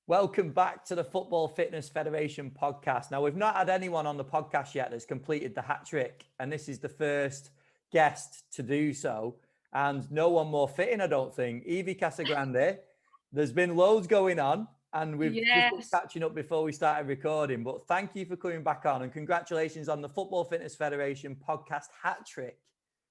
Welcome back to the Football Fitness Federation podcast. Now, we've not had anyone on the podcast yet that's completed the hat trick, and this is the first guest to do so. And no one more fitting, I don't think. Evie Casagrande, there's been loads going on, and we've just been Yes. catching up before we started recording. But thank you for coming back on, and congratulations on the Football Fitness Federation podcast hat trick.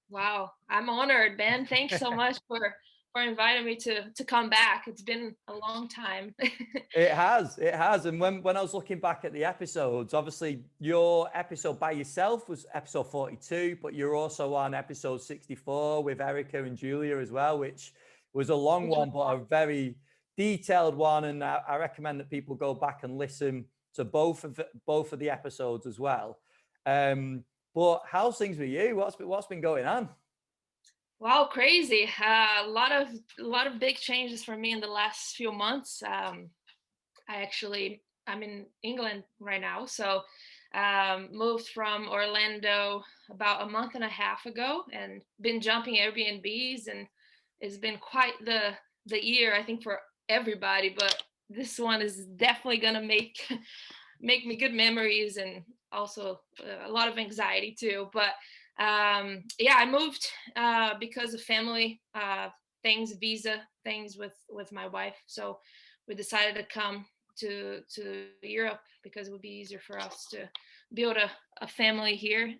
Wow. I'm honored, Ben. Thanks so much for inviting me to come back. It's been a long time. It has. And when I was looking back at the episodes, obviously your episode by yourself was episode 42, but you're also on episode 64 with Erica and Julia as well, which was a long Which was one, but a very detailed one. And I recommend that people go back and listen to both of the episodes as well. But how's things with you? What's been going on? wow, crazy. A lot of big changes for me in the last few months. I'm in England right now, so moved from Orlando about a month and a half ago, and been jumping Airbnbs, and it's been quite the year, I think, for everybody. But this one is definitely gonna make me good memories, and also a lot of anxiety too. But yeah, I moved because of family things, visa things with my wife. So we decided to come to Europe because it would be easier for us to build a family here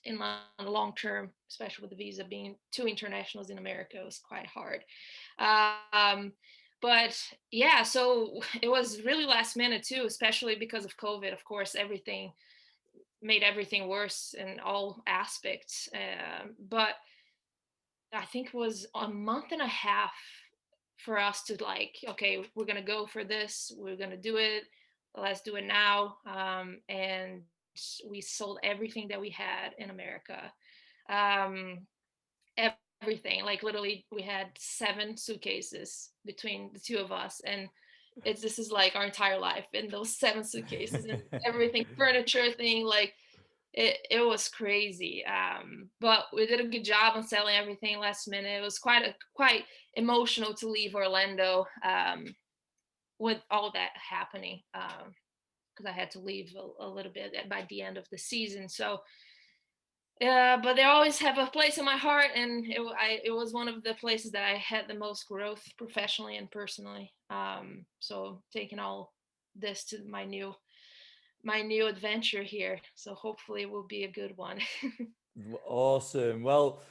in the long term, especially with the visa being two internationals in America. It was quite hard. Um, but yeah, so it was really last minute too, especially because of COVID. Of course, everything made everything worse in all aspects. But I think it was a month and a half for us to like, okay, we're gonna go for this. We're gonna do it. Let's do it now. And we sold everything that we had in America. Um, Everything, like literally, we had 7 suitcases between the two of us, and this is like our entire life in those 7 suitcases and everything, furniture thing, like it was crazy. But we did a good job on selling everything last minute. It was quite emotional to leave Orlando with all that happening, because I had to leave a little bit by the end of the season. So but they always have a place in my heart, and it was one of the places that I had the most growth professionally and personally. So taking all this to my new adventure here. So hopefully it will be a good one. Awesome. Well,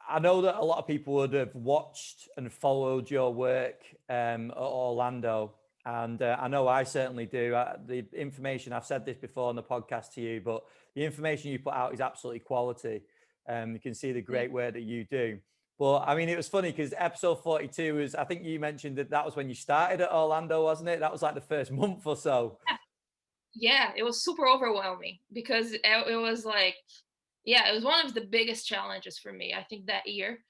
I know that a lot of people would have watched and followed your work at Orlando, and I know I certainly do. The information, I've said this before on the podcast to you, but the information you put out is absolutely quality. You can see the great work that you do. But I mean, it was funny because episode 42 was, I think you mentioned that was when you started at Orlando, wasn't it? That was like the first month or so. Yeah, it was super overwhelming because it was like, yeah, it was one of the biggest challenges for me, I think, that year.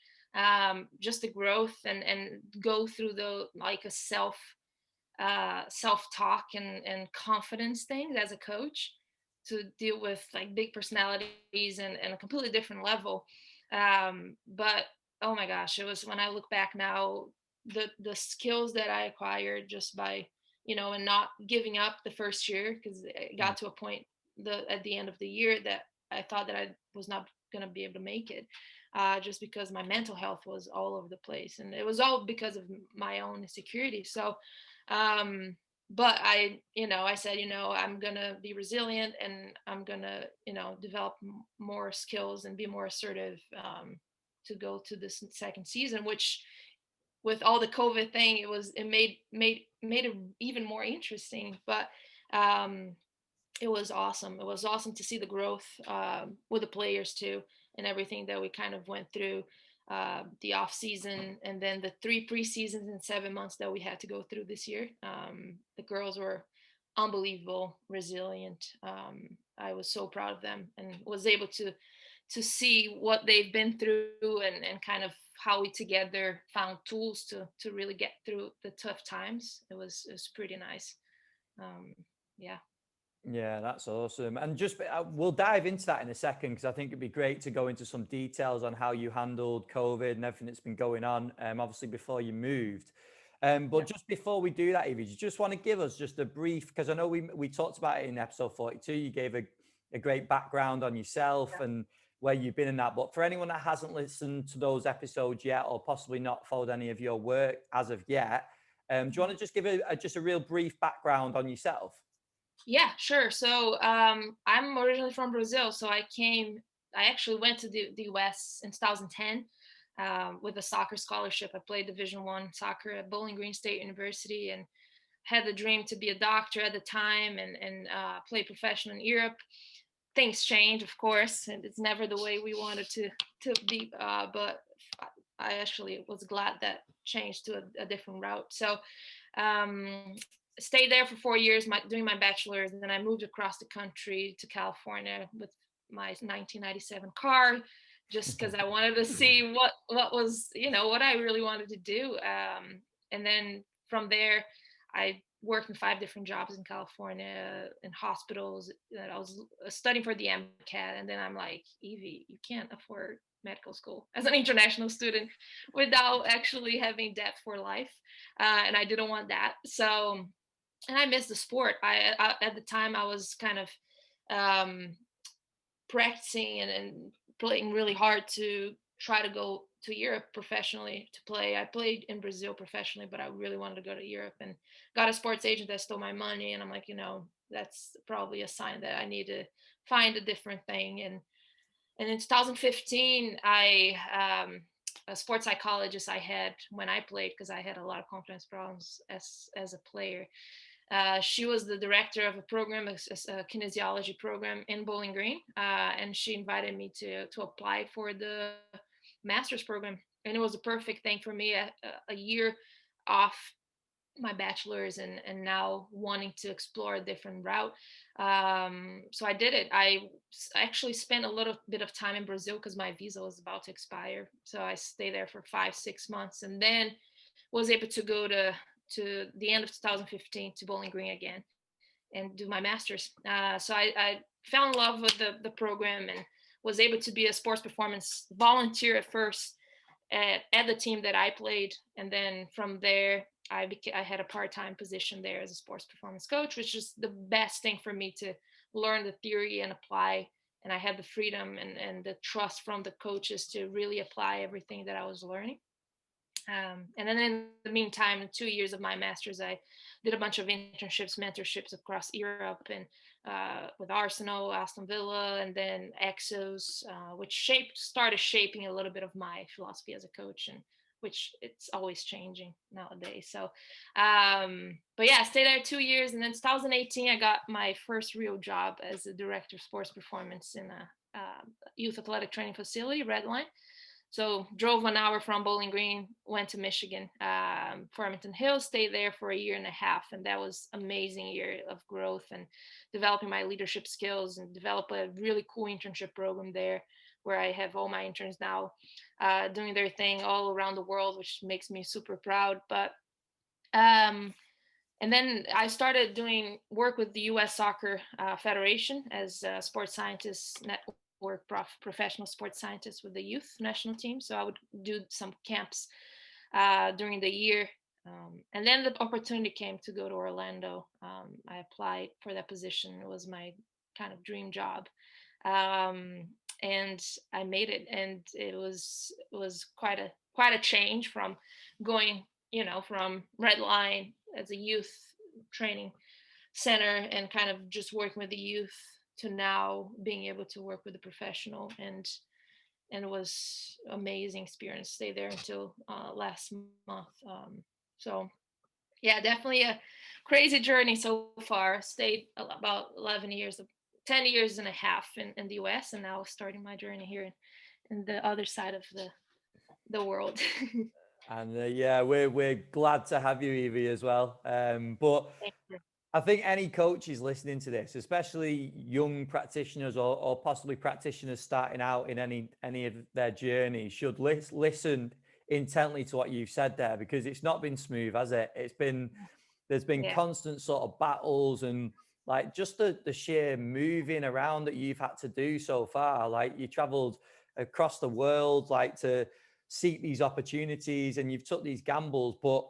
Just the growth and go through the like a self talk and confidence things as a coach, to deal with like big personalities and a completely different level. But oh my gosh, it was, when I look back now, the skills that I acquired just by, and not giving up the first year, because it got to a point at the end of the year that I thought that I was not going to be able to make it, just because my mental health was all over the place, and it was all because of my own insecurity. So um but I said, I'm gonna be resilient, and I'm gonna, develop more skills and be more assertive, to go to this second season, which, with all the COVID thing, it made it even more interesting. But um it was awesome to see the growth, with the players too, and everything that we kind of went through, the off season, and then the 3 preseasons in 7 months that we had to go through this year. The girls were unbelievable, resilient. I was so proud of them, and was able to see what they've been through, and kind of how we together found tools to really get through the tough times. It was pretty nice. Um, yeah. Yeah, that's awesome. And just we'll dive into that in a second because I think it'd be great to go into some details on how you handled COVID and everything that's been going on, obviously before you moved. But just before we do that, Evie, do you just want to give us just a brief, because I know we talked about it in episode 42. You gave a great background on yourself and where you've been in that. But for anyone that hasn't listened to those episodes yet, or possibly not followed any of your work as of yet, do you want to just give just a real brief background on yourself? Yeah, sure. So I'm originally from Brazil. So I actually went to the US in 2010 with a soccer scholarship. I played Division 1 soccer at Bowling Green State University and had the dream to be a doctor at the time and play professional in Europe. Things change, of course, and it's never the way we wanted to be. But I actually was glad that changed to a different route. So um, stayed there for 4 years, doing my bachelor's, and then I moved across the country to California with my 1997 car, just because I wanted to see what was, what I really wanted to do. And then from there, I worked in 5 different jobs in California in hospitals. I was studying for the MCAT, and then I'm like, Evie, you can't afford medical school as an international student without actually having debt for life, and I didn't want that. So, and I missed the sport. I at the time I was kind of um, practicing and playing really hard to try to go to Europe professionally to play. I played in Brazil professionally, but I really wanted to go to Europe and got a sports agent that stole my money. And I'm like, that's probably a sign that I need to find a different thing. And in 2015, a sports psychologist I had when I played, because I had a lot of confidence problems as a player. She was the director of a program, a kinesiology program in Bowling Green, and she invited me to apply for the master's program, and it was a perfect thing for me. A year off my bachelor's and now wanting to explore a different route. So I did it. I actually spent a little bit of time in Brazil because my visa was about to expire. So I stayed there for 5-6 months and then was able to go to the end of 2015 to Bowling Green again and do my master's. So I fell in love with the program and was able to be a sports performance volunteer at first at the team that I played, and then from there I had a part-time position there as a sports performance coach, which is the best thing for me to learn the theory and apply. And I had the freedom and the trust from the coaches to really apply everything that I was learning. And then in the meantime, in 2 years of my master's, I did a bunch of internships, mentorships across Europe and with Arsenal, Aston Villa, and then Exos, which started shaping a little bit of my philosophy as a coach, and which it's always changing nowadays. So, but yeah, I stayed there 2 years, and then 2018, I got my first real job as a director of sports performance in a youth athletic training facility, Redline. So drove 1 hour from Bowling Green, went to Michigan, Farmington Hills, stayed there for a year and a half, and that was amazing year of growth and developing my leadership skills and develop a really cool internship program there, where I have all my interns now doing their thing all around the world, which makes me super proud. But and then I started doing work with the U.S. Soccer Federation as a sports scientist network professional sports scientist with the youth national team. So I would do some camps during the year. And then the opportunity came to go to Orlando. I applied for that position. It was my kind of dream job. And I made it, and it was quite a change from going, from Red Line as a youth training center and kind of just working with the youth to now being able to work with the professional, and it was amazing experience. Stay there until last month. So yeah, definitely a crazy journey so far. Stayed about 11 years, 10 years and a half in the US, and now starting my journey here in the other side of the world. And yeah, we're glad to have you, Evie, as well. But Thank you. I think any coaches listening to this, especially young practitioners or possibly practitioners starting out in any of their journeys, should listen intently to what you've said there, because it's not been smooth, has it? There's been Yeah. constant sort of battles and like just the sheer moving around that you've had to do so far. Like you traveled across the world, like to seek these opportunities, and you've took these gambles, but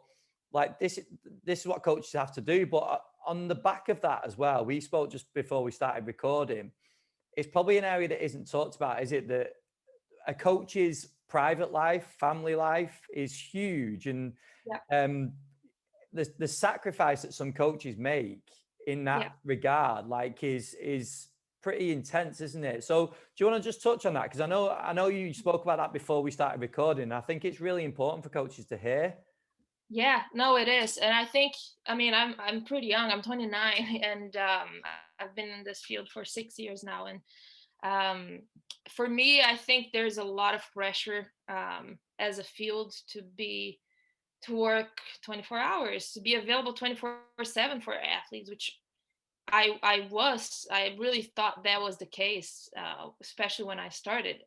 like this is what coaches have to do. But on the back of that as well, we spoke just before we started recording. It's probably an area that isn't talked about, is it? That a coach's private life, family life is huge, and Yeah. um, the sacrifice that some coaches make in Yeah. that regard, like, is pretty intense, isn't it? So, do you want to just touch on that? Because I know you spoke about that before we started recording. I think it's really important for coaches to hear. Yeah, no, it is. And I think, I mean, I'm pretty young. I'm 29, and I've been in this field for 6 years now. And um, for me, I think there's a lot of pressure as a field to work 24 hours, to be available 24/7 for athletes, which I really thought that was the case, especially when I started.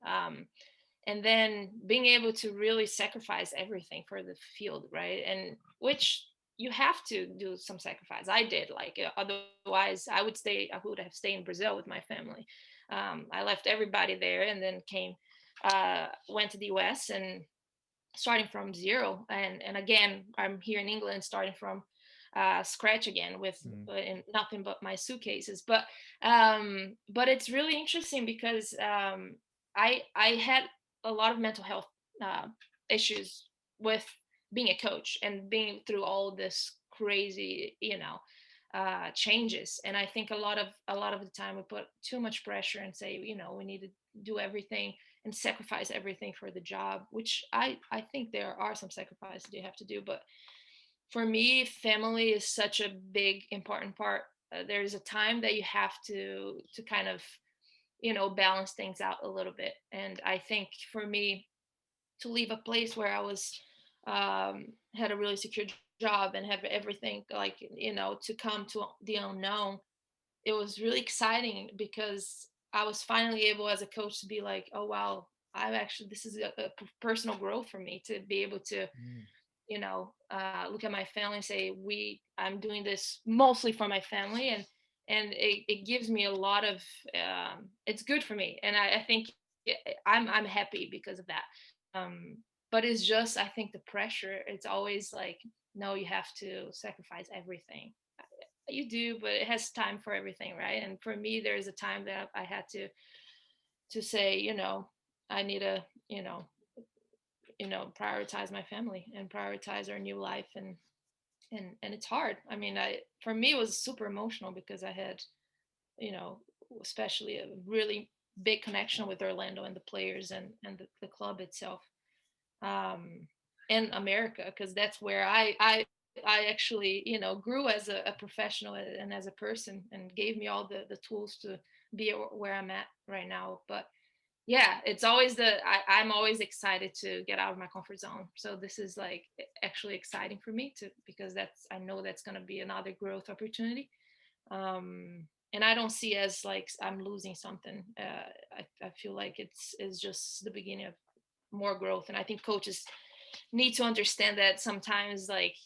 And then being able to really sacrifice everything for the field, right? And which you have to do some sacrifice. I did, like, otherwise I would have stayed in Brazil with my family. I left everybody there and then went to the US, and starting from zero. And again, I'm here in England, starting from scratch again with Mm. nothing but my suitcases. But it's really interesting because I had a lot of mental health uh, issues with being a coach and being through all this crazy, changes. And I think a lot of the time we put too much pressure and say, we need to do everything and sacrifice everything for the job, which I think there are some sacrifices you have to do. But for me, family is such a big important part. There's a time that you have to kind of balance things out a little bit. And I think for me, to leave a place where I was had a really secure job and have everything, like, to come to the unknown, it was really exciting because I was finally able as a coach to be like, oh wow, this is a personal growth for me, to be able to Mm. look at my family and say, I'm doing this mostly for my family. And it gives me a lot of it's good for me. And I think I'm happy because of that. But it's just, I think the pressure, it's always like, no, you have to sacrifice everything. You do, but it has time for everything, right? And for me, there's a time that I had to say, I need to, prioritize my family and prioritize our new life. And it's hard. I mean, for me, it was super emotional because I had, you know especially a really big connection with Orlando and the players, and the club itself, um in America, because that's where I actually, grew as a professional and as a person, and gave me all the tools to be where I'm at right now. But yeah, it's always I'm always excited to get out of my comfort zone. So this is like actually exciting for me, because I know that's going to be another growth opportunity. And I don't see as like I'm losing something. I feel like it's just the beginning of more growth. And I think coaches need to understand that sometimes, like,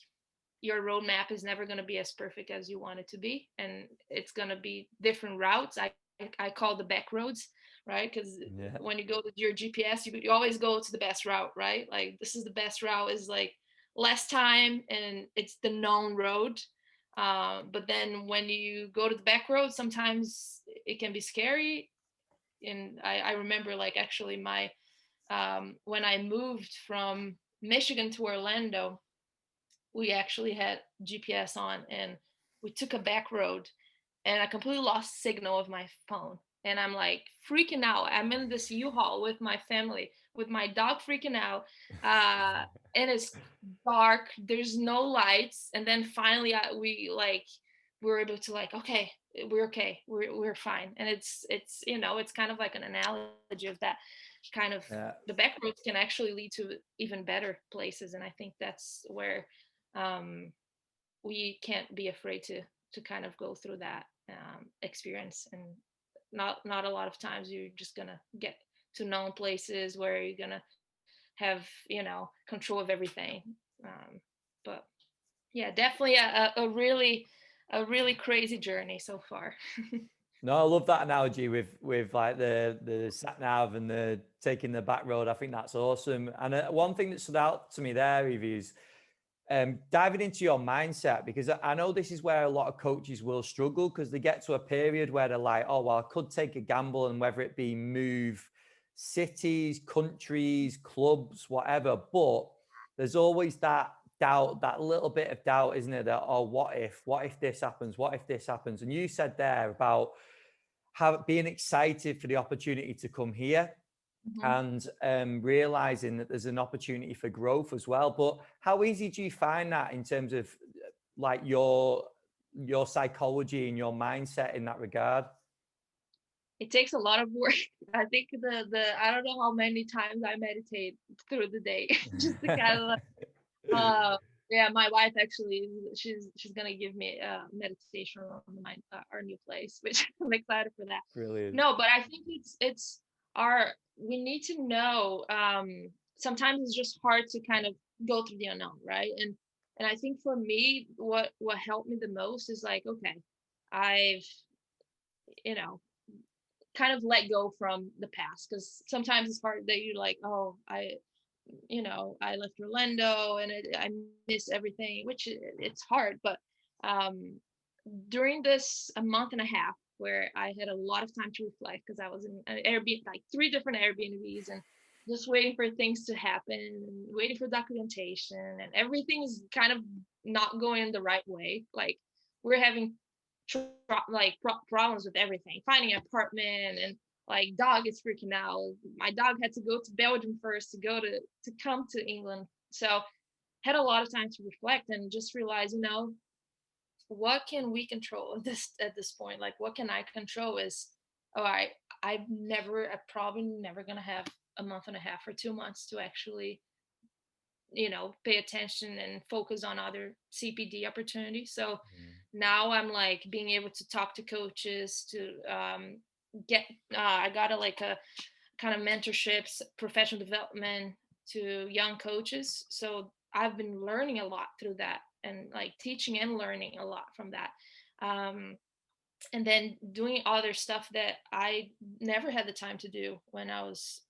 your roadmap is never going to be as perfect as you want it to be, and it's going to be different routes. I call the back roads, right? Because Yeah. when you go to your GPS, you always go to the best route, right? Like, this is the best route, is like less time and it's the known road. But then when you go to the back road, sometimes it can be scary. And I remember, like, actually my when I moved from Michigan to Orlando, we actually had GPS on, and we took a back road, and I completely lost signal of my phone. And I'm like freaking out. I'm in this U-Haul with my family, with my dog freaking out. And it's dark. There's no lights. And then finally, we were able to, like, okay, we're okay. We're fine. And it's kind of like an analogy of that kind of, Yeah. the back roads can actually lead to even better places. And I think that's where um, we can't be afraid to kind of go through that experience. And not a lot of times you're just gonna get to known places where you're gonna have, control of everything. But yeah, definitely a really crazy journey so far. No, I love that analogy with like the sat nav and the taking the back road. I think that's awesome. And one thing that stood out to me there, Evie, is diving into your mindset, because I know this is where a lot of coaches will struggle, because they get to a period where they're like, oh, well, I could take a gamble, and whether it be move cities, countries, clubs, whatever. But there's always that doubt, that little bit of doubt, isn't it? That, oh, what if this happens? What if this happens? And you said there about being excited for the opportunity to come here, Mhm. and realizing that there's an opportunity for growth as well. But how easy do you find that in terms of like your psychology and your mindset in that regard? It takes a lot of work. I think the I don't know how many times I meditate through the day just to kind of yeah, my wife actually, she's gonna give me a meditation on my our new place, which I'm excited for that. Brilliant. No, but I think it's our we need to know. Sometimes it's just hard to kind of go through the unknown, right? And I think for me, what helped me the most is like, okay, I've you know kind of let go from the past, because sometimes it's hard that you're like, oh, I left Orlando and I miss everything, which it's hard. But um, during this a month and a half where I had a lot of time to reflect, because I was in an Airbnb, like three different Airbnbs, and just waiting for things to happen, and waiting for documentation, and everything is kind of not going the right way. Like we're having problems with everything, finding an apartment, and like dog is freaking out. My dog had to go to Belgium first to go to come to England. So had a lot of time to reflect and just realize, what can we control at this point? Like what can I control is, oh, I'm probably never gonna have a month and a half or 2 months to actually, pay attention and focus on other CPD opportunities. So now I'm like being able to talk to coaches to get I got a kind of mentorships, professional development to young coaches. So I've been learning a lot through that, and like teaching and learning a lot from that. Um, and then doing other stuff that I never had the time to do when I was,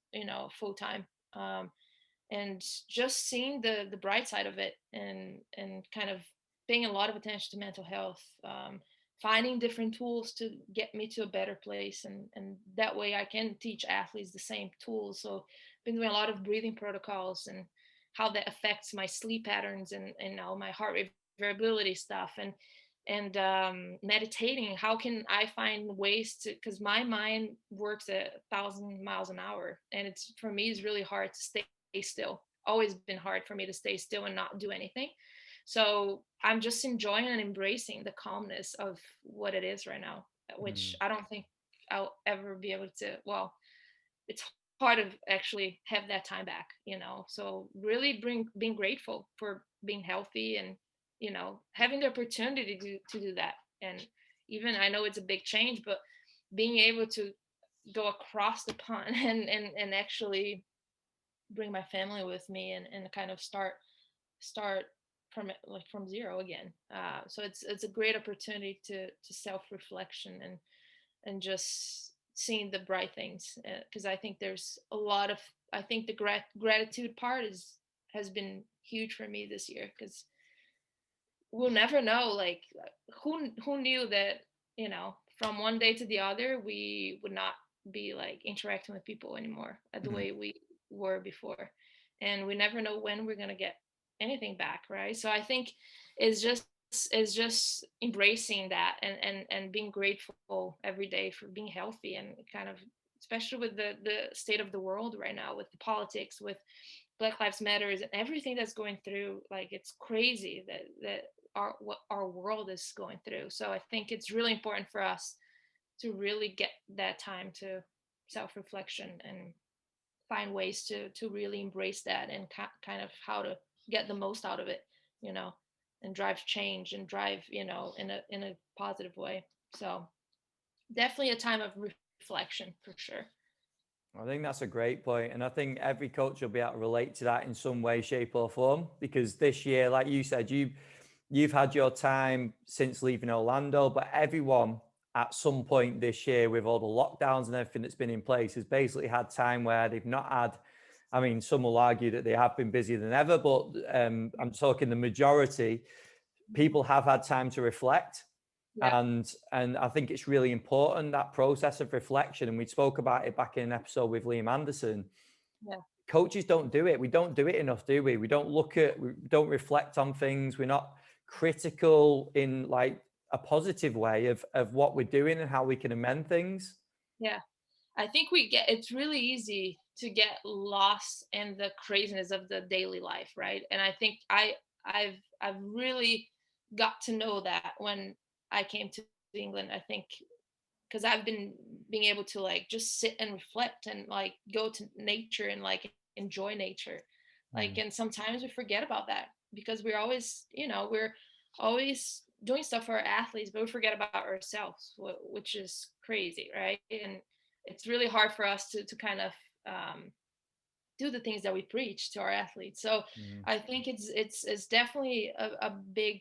full time. And just seeing the bright side of it, and kind of paying a lot of attention to mental health, finding different tools to get me to a better place, and that way I can teach athletes the same tools. So been doing a lot of breathing protocols and how that affects my sleep patterns, and all my heart rate variability stuff, and meditating. How can I find ways to, because my mind works at 1,000 miles an hour, and it's for me it's really hard to stay still. Always been hard for me to stay still and not do anything. So I'm just enjoying and embracing the calmness of what it is right now, which Mm. I don't think I'll ever be able to. Well, it's hard to actually have that time back. So really being grateful for being healthy, and having the opportunity to do that. And even I know it's a big change, but being able to go across the pond and actually bring my family with me, and kind of start from from zero again. So it's a great opportunity to self reflection, and just seeing the bright things, because I think there's a lot of, I think the gratitude part has been huge for me this year, because we'll never know, like who knew that, from one day to the other we would not be like interacting with people anymore the way we were before. And we never know when we're going to get anything back, right? So I think it's just embracing that, and being grateful every day for being healthy, and kind of, especially with the state of the world right now, with the politics, with Black Lives Matters and everything that's going through. Like it's crazy that what our world is going through. So I think it's really important for us to really get that time to self-reflection, and find ways to really embrace that, and kind of how to get the most out of it, you know, and drive change, and drive, in a positive way. So definitely a time of reflection for sure. I think that's a great point. And I think every coach will be able to relate to that in some way, shape, or form. Because this year, like you said, you've had your time since leaving Orlando, but everyone at some point this year, with all the lockdowns and everything that's been in place, has basically had time where they've not had I mean, some will argue that they have been busier than ever, but I'm talking the majority. People have had time to reflect, Yeah. and I think it's really important, that process of reflection. And we spoke about it back in an episode with Liam Anderson. Yeah. Coaches don't do it. We don't do it enough, do we? We don't reflect on things. We're not critical in like a positive way of what we're doing and how we can amend things. Yeah. I think it's really easy to get lost in the craziness of the daily life, right? And I think I've really got to know that when I came to England. I think because I've been being able to like just sit and reflect and like go to nature and like enjoy nature. Like, Mm, and sometimes we forget about that because we're always, we're always doing stuff for our athletes, but we forget about ourselves, which is crazy, right? And it's really hard for us to kind of um, do the things that we preach to our athletes. So mm. I think it's definitely a big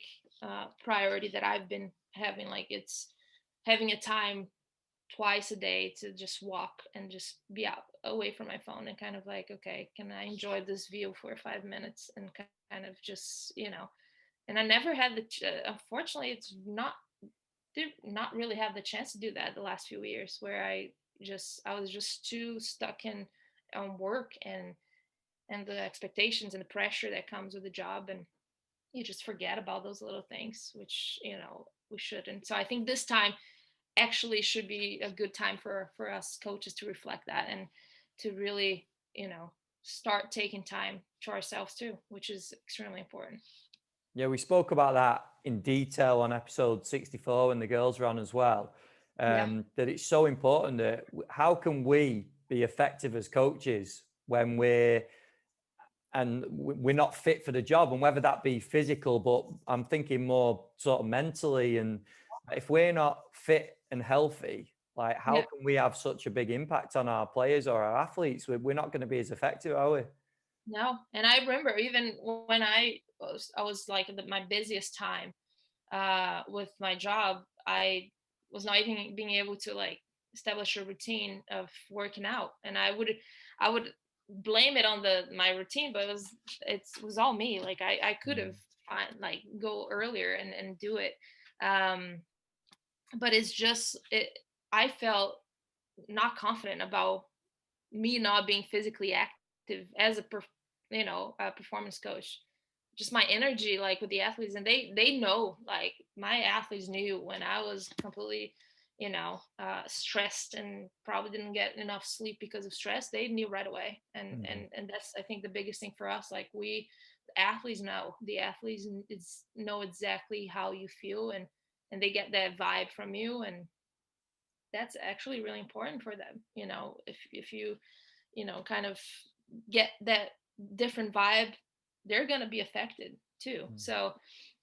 priority that I've been having. Like, it's having a time twice a day to just walk and just be out away from my phone and kind of like, okay, can I enjoy this view for 5 minutes and kind of just, and I never had unfortunately, it's not did not really have the chance to do that the last few years, where I was just too stuck in on work and the expectations and the pressure that comes with the job, and you just forget about those little things, which we shouldn't. So I think this time actually should be a good time for us coaches to reflect that and to really start taking time to ourselves too, which is extremely important. Yeah, we spoke about that in detail on episode 64 when the girls were on as well. Yeah. That it's so important that how can we be effective as coaches when we're not fit for the job, and whether that be physical, but I'm thinking more sort of mentally. And if we're not fit and healthy, like how Yeah. can we have such a big impact on our players or our athletes? We're not going to be as effective, are we? No, and I remember even when I was like at my busiest time with my job, I was not even being able to like establish a routine of working out, and I would blame it on the my routine, but it was all me. Like, I could have Mm, like go earlier and do it, um, but it's just I felt not confident about me not being physically active as a performance coach. Just my energy, like with the athletes, and they know, like my athletes knew when I was completely stressed and probably didn't get enough sleep because of stress. They knew right away, and mm. and and that's, I think, the biggest thing for us. Like, the athletes know, know exactly how you feel, and they get that vibe from you, and that's actually really important for them. If you kind of get that different vibe, they're going to be affected too. Mm. So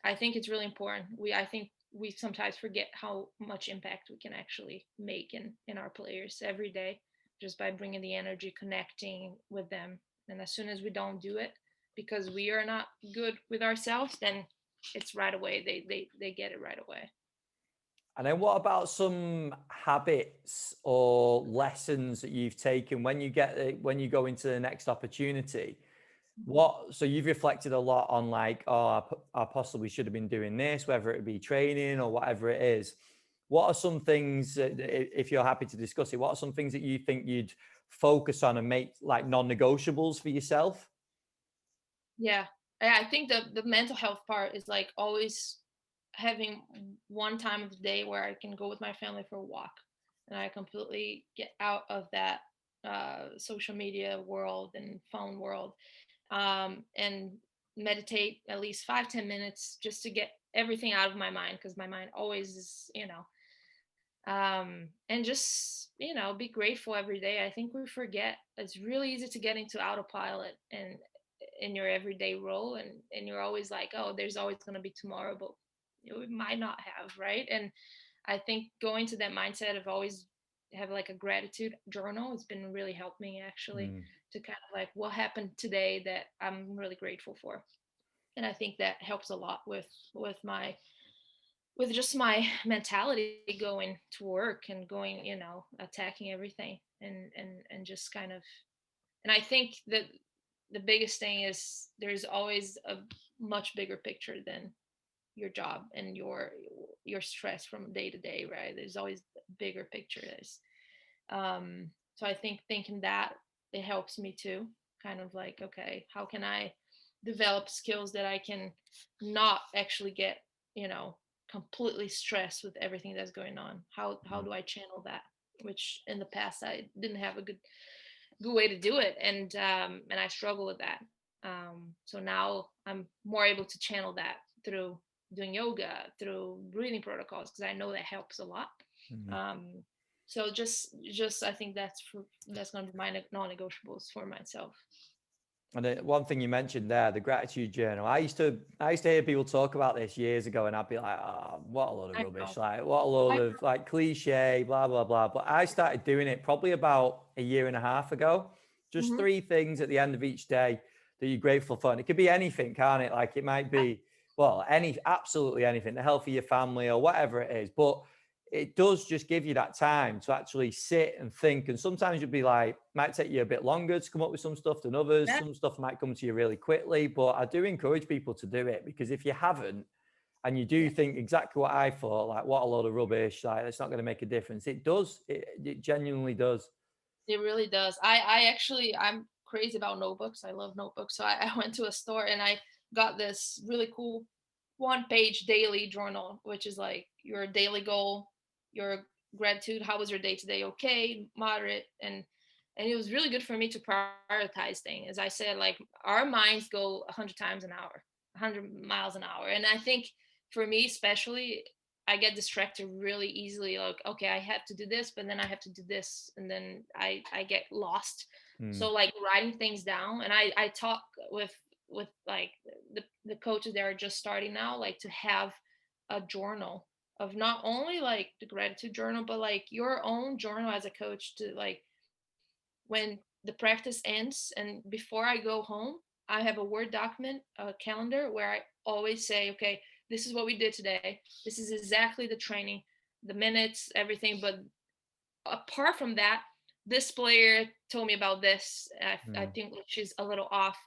I think it's really important. I think we sometimes forget how much impact we can actually make in our players every day, just by bringing the energy, connecting with them. And as soon as we don't do it because we are not good with ourselves, then it's right away. They get it right away. And then what about some habits or lessons that you've taken when you go into the next opportunity? So you've reflected a lot on like, oh, I possibly should have been doing this, whether it be training or whatever it is. What are some things, if you're happy to discuss it, what are some things that you think you'd focus on and make like non-negotiables for yourself? Yeah. I think the mental health part is like always having one time of the day where I can go with my family for a walk, and I completely get out of that social media world and phone world, and meditate at least 5-10 minutes just to get everything out of my mind, because my mind always is, and just be grateful every day. I think we forget it's really easy to get into autopilot and in your everyday role, and you're always like, oh, there's always going to be tomorrow, but we might not have, right? And I think going to that mindset of always have like a gratitude journal has been really helped me, actually, Mm. to kind of like, what happened today that I'm really grateful for. And I think that helps a lot with just my mentality going to work and going, attacking everything, and just kind of And I think that the biggest thing is there's always a much bigger picture than your job and your stress from day to day, right? There's always a bigger picture. So I think thinking that, it helps me too, kind of like, okay, how can I develop skills that I can not actually get, you know, completely stressed with everything that's going on? How Mm. do I channel that? Which in the past I didn't have a good way to do it, and I struggle with that. So now I'm more able to channel that through doing yoga, through breathing protocols, because I know that helps a lot. Mm. um, so just I think that's going to be my non-negotiables for myself. And one thing you mentioned there, the gratitude journal. I used to hear people talk about this years ago, and I'd be like, "Oh, what a load of I rubbish! know. Like, what a load I of like cliche, blah blah blah." But I started doing it probably about a year and a half ago. Just hmm 3 things at the end of each day that you're grateful for, and it could be anything, can't it? Like it might be, well, absolutely anything, the health of your family or whatever it is. But it does just give you that time to actually sit and think. And sometimes you'll be like, might take you a bit longer to come up with some stuff than others. yeah, Some stuff might come to you really quickly. But I do encourage people to do it, because if you haven't and you do yeah, think exactly what I thought, like what a load of rubbish, like it's not going to make a difference. It does. It genuinely does. it really does. I actually, I'm crazy about notebooks. I love notebooks. So I went to a store and I got this really cool 1 page daily journal, which is like your daily goal, your gratitude. How was your day today? Okay, moderate, and it was really good for me to prioritize things. As I said, like our minds go 100 times an hour, 100 miles an hour, and I think for me especially, I get distracted really easily. Like, okay, I have to do this, but then I have to do this, and then I get lost. Mm, So like writing things down, and I talk with like the coaches that are just starting now, like to have a journal of not only like the gratitude journal, but like your own journal as a coach, to like when the practice ends and before I go home, I have a Word document, a calendar where I always say, okay, this is what we did today. This is exactly the training, the minutes, everything. But apart from that, this player told me about this. I mm. think she's a little off.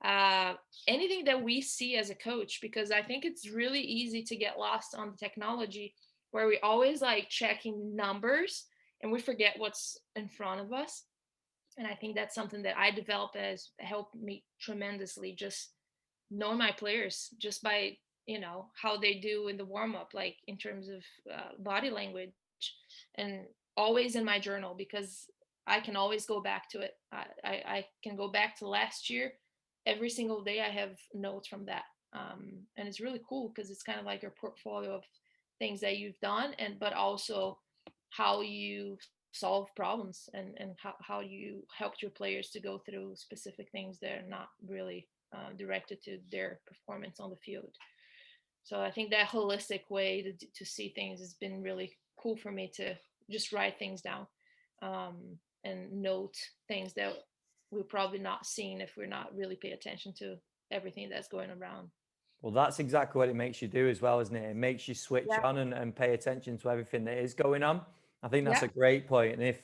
Uh, Anything that we see as a coach, because I think it's really easy to get lost on the technology where we always like checking numbers and we forget what's in front of us. And I think that's something that I developed as helped me tremendously, just knowing my players just by, how they do in the warm up, like in terms of body language, and always in my journal, because I can always go back to it. I can go back to last year. Every single day I have notes from that. And it's really cool because it's kind of like your portfolio of things that you've done, and but also how you solve problems, and how you helped your players to go through specific things that are not really directed to their performance on the field. So I think that holistic way to see things has been really cool for me, to just write things down, and note things that we're probably not seeing if we're not really pay attention to everything that's going around. Well, that's exactly what it makes you do as well, isn't it? It makes you switch Yeah. on and pay attention to everything that is going on. I think that's Yeah. a great point. And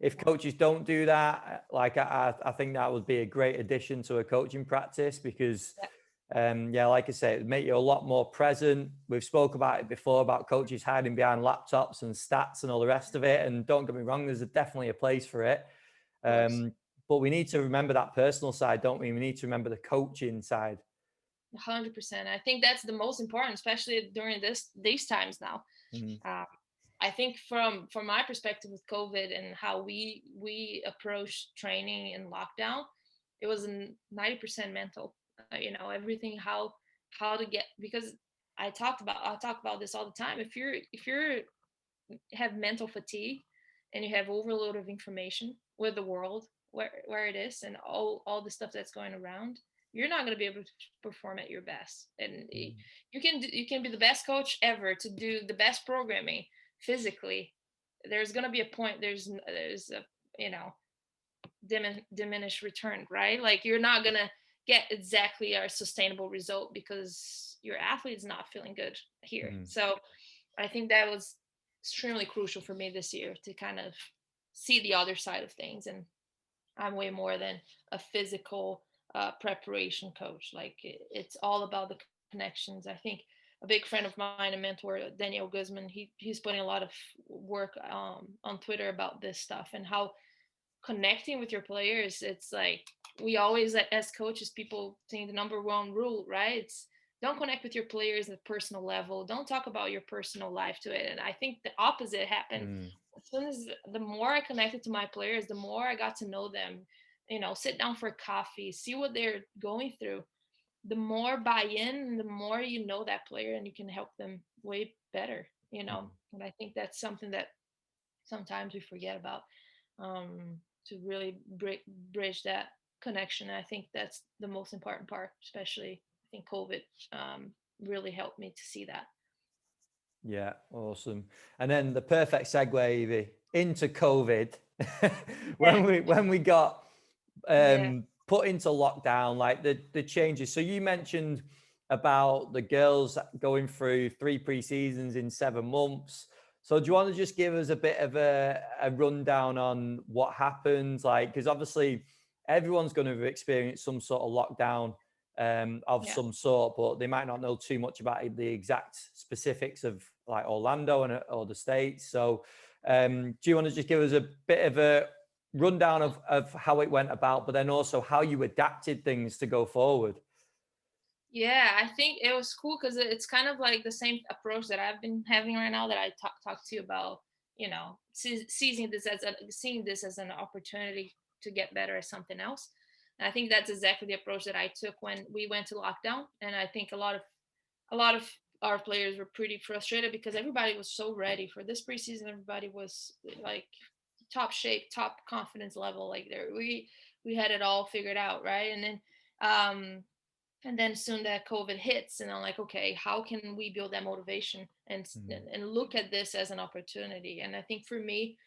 if coaches don't do that, like I think that would be a great addition to a coaching practice, because Yeah. yeah, like I say, it make you a lot more present. We've spoke about it before about coaches hiding behind laptops and stats and all the rest of it. And don't get me wrong, there's definitely a place for it. Of course. But we need to remember that personal side, don't we? We need to remember the coaching side. 100%. I think that's the most important, especially during these times now. Mhm. Um, I think from my perspective with COVID and how we approached training in lockdown, it was 90% mental. Everything, how to get, because I talk about this all the time. If you're have mental fatigue and you have overload of information with the world where it is, and all the stuff that's going around, you're not going to be able to perform at your best. And Mhm. you can be the best coach ever, to do the best programming physically. There's going to be a point, there's a, you know diminished return, right? Like you're not going to get exactly a sustainable result because your athlete is not feeling good here. Mhm. So I think that was extremely crucial for me this year, to kind of see the other side of things. And I'm way more than a physical preparation coach. Like it's all about the connections. I think a big friend of mine, a mentor, Daniel Guzman, he's putting a lot of work on Twitter about this stuff and how connecting with your players, it's like we always as coaches, people think the number one rule, right? It's don't connect with your players at a personal level, don't talk about your personal life to it. And I think the opposite happened. Mm, As soon as the more I connected to my players, the more I got to know them, sit down for coffee, see what they're going through, the more buy-in, the more you know that player and you can help them way better. mm. And I think that's something that sometimes we forget about, to really bridge that connection. And I think that's the most important part, especially I think COVID really helped me to see that. Yeah, awesome. And then the perfect segue, Evie, into COVID. Yeah, when we got yeah, put into lockdown, like the changes. So you mentioned about the girls going through 3 pre-seasons in 7 months. So do you want to just give us a bit of a rundown on what happened? Like, because obviously everyone's going to have experienced some sort of lockdown of yeah. some sort, but they might not know too much about the exact specifics of like Orlando or the States. So do you want to just give us a bit of a rundown of how it went about, but then also how you adapted things to go forward? Yeah, I think it was cool because it's kind of like the same approach that I've been having right now that I talked to you about, seeing this as an opportunity to get better at something else. And I think that's exactly the approach that I took when we went to lockdown. And I think a lot of our players were pretty frustrated because everybody was so ready for this preseason. Everybody was like top shape, top confidence level. Like we had it all figured out, right? Um, and then soon that COVID hits, and I'm like, okay, how can we build that motivation and Mm, look at this as an opportunity? And I think for me,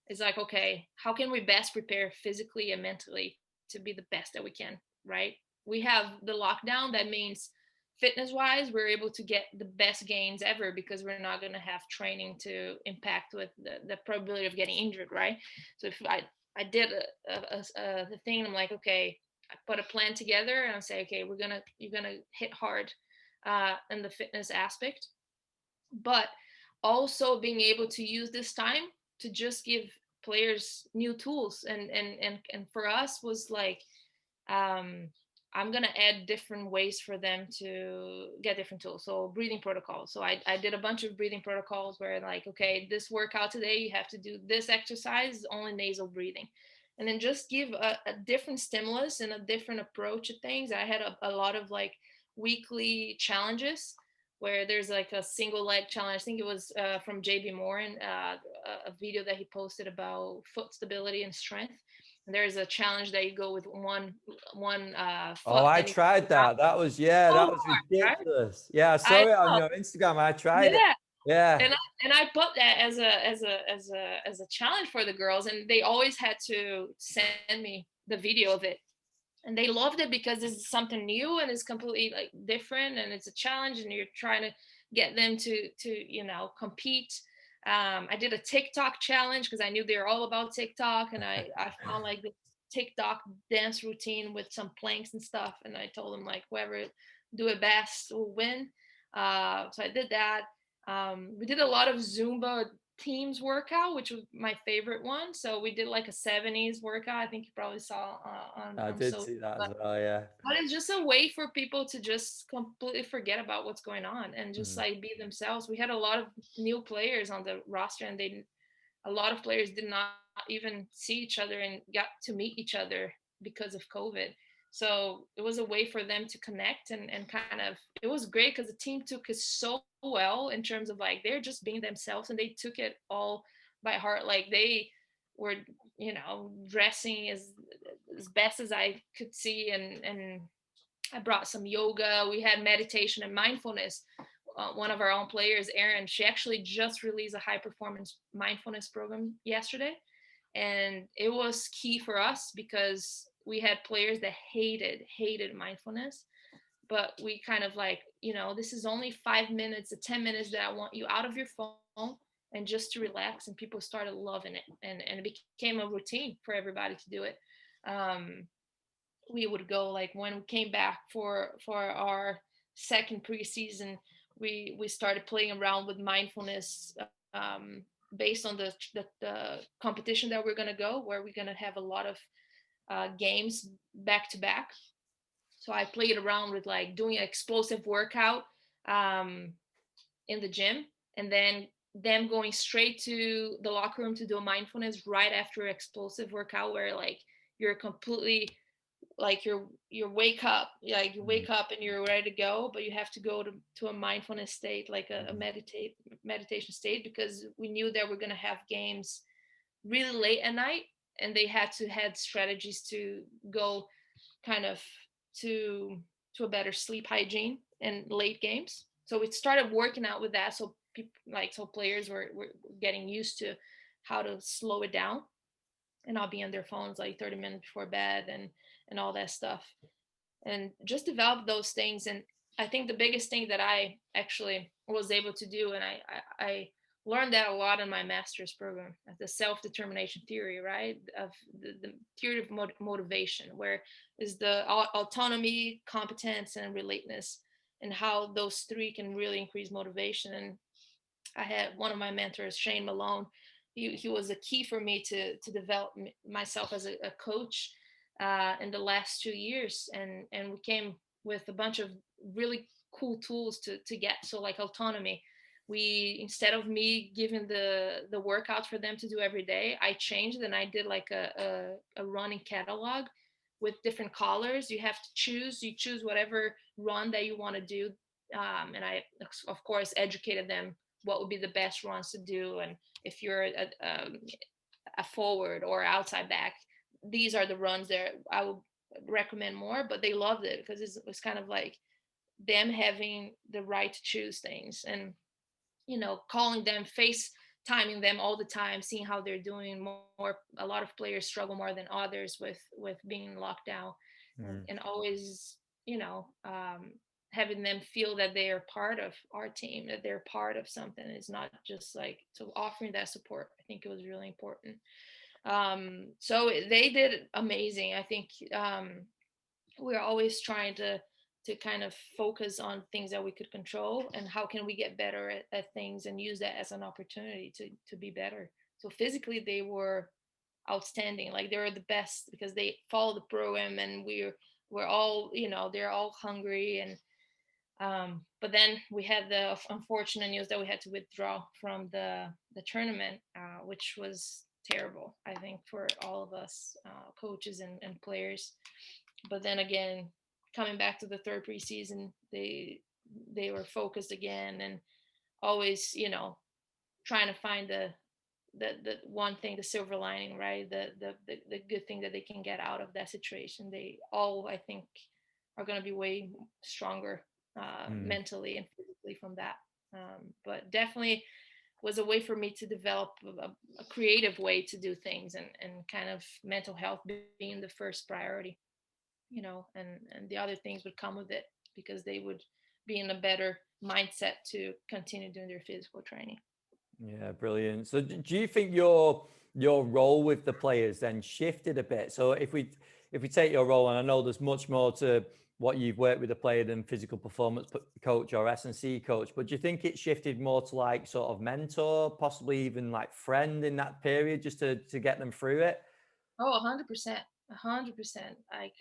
it's like, okay, how can we best prepare physically and mentally to be the best that we can, right? We have the lockdown. That means fitness wise, we're able to get the best gains ever because we're not going to have training to impact with the probability of getting injured, right? So if I did the thing, I'm like, okay, I put a plan together and I say, okay, you're gonna hit hard in the fitness aspect, but also being able to use this time to just give players new tools. And for us was like, um, I'm gonna add different ways for them to get different tools. So breathing protocols. So I did a bunch of breathing protocols where like, okay, this workout today you have to do this exercise, only nasal breathing, and then just give a different stimulus and a different approach to things. I had a lot of like weekly challenges where there's like a single leg challenge. I think it was from JB Morin, a video that he posted about foot stability and strength. And there's a challenge that you go with one oh, foot I and you tried that. That was, yeah, that so was hard, right? ridiculous. Yeah, I I saw it on know, your Instagram. I tried it. yeah. Yeah. And I put that as a challenge for the girls, and they always had to send me the video of it, and they loved it because this is something new and it's completely like different and it's a challenge and you're trying to get them to compete. I did a TikTok challenge because I knew they were all about TikTok, and I found like this TikTok dance routine with some planks and stuff, and I told them like whoever do it best will win. So I did that. We did a lot of Zumba teams workout, which was my favorite one. So we did like a 70s workout. I think you probably saw I on did social. see that as But, well. Yeah. but it's just a way for people to just completely forget about what's going on and just Mm, like be themselves. We had a lot of new players on the roster, and a lot of players did not even see each other and got to meet each other because of COVID. So it was a way for them to connect, and kind of it was great because the team took it so well in terms of like they're just being themselves and they took it all by heart. Like they were, dressing as best as I could see, and I brought some yoga. We had meditation and mindfulness. One of our own players, Erin, she actually just released a high performance mindfulness program yesterday. And it was key for us because we had players that hated mindfulness. But we kind of like, this is only 5 minutes to 10 minutes that I want you out of your phone and just to relax. And people started loving it. And it became a routine for everybody to do it. um, we would go, like when we came back for our second preseason, we started playing around with mindfulness, based on the competition that we're going to go, where we're going to have a lot of games back to back. So I played around with like doing an explosive workout, um, in the gym, and then them going straight to the locker room to do a mindfulness right after explosive workout, where like you're completely, like you wake up, like you Mm, wake up and you're ready to go, but you have to go to a mindfulness state, like a mm, meditation state, because we knew that we're going to have games really late at night, and they had strategies to go kind of to to a better sleep hygiene in late games. So we started working out with that, so people, like, so players were getting used to how to slow it down and not be on their phones like 30 minutes before bed, and all that stuff, and just develop those things. And I think the biggest thing that I actually was able to do, and I learned that a lot in my master's program, the self-determination theory, right, of the theory of motivation, where is the autonomy, competence, and relatedness, and how those three can really increase motivation. And I had one of my mentors, Shane Malone. He was a key for me to develop myself as a coach in the last 2 years, and we came with a bunch of really cool tools to get. So like autonomy, we, instead of me giving the workouts for them to do every day, I changed and I did like a running catalog with different colors. You have to choose. You choose whatever run that you want to do, and I of course educated them what would be the best runs to do, and if you're a forward or outside back, these are the runs that I would recommend more. But they loved it because it's kind of like them having the right to choose things, and calling them, face timing them all the time, seeing how they're doing. More, a lot of players struggle more than others with being locked down, mm. and always, having them feel that they are part of our team, that they're part of something. It's not just like, so offering that support, I think it was really important. So they did amazing. I think we're always trying to kind of focus on things that we could control, and how can we get better at things, and use that as an opportunity to be better. So physically they were outstanding, like they were the best because they follow the program, and we're all, they're all hungry. And but then we had the unfortunate news that we had to withdraw from the tournament, which was terrible, I think, for all of us, coaches and players. But then again, coming back to the third preseason, they were focused again, and always, trying to find the one thing, the silver lining, right, the good thing that they can get out of that situation. They all, I think, are going to be way stronger, Mm. mentally and physically from that. But definitely was a way for me to develop a creative way to do things, and kind of mental health being the first priority, and the other things would come with it, because they would be in a better mindset to continue doing their physical training. Yeah, brilliant. So do you think your role with the players then shifted a bit? So if we take your role, and I know there's much more to what you've worked with the player than physical performance coach or S&C coach, but do you think it shifted more to like sort of mentor, possibly even like friend in that period, just to get them through it? Oh, 100%, 100%. Like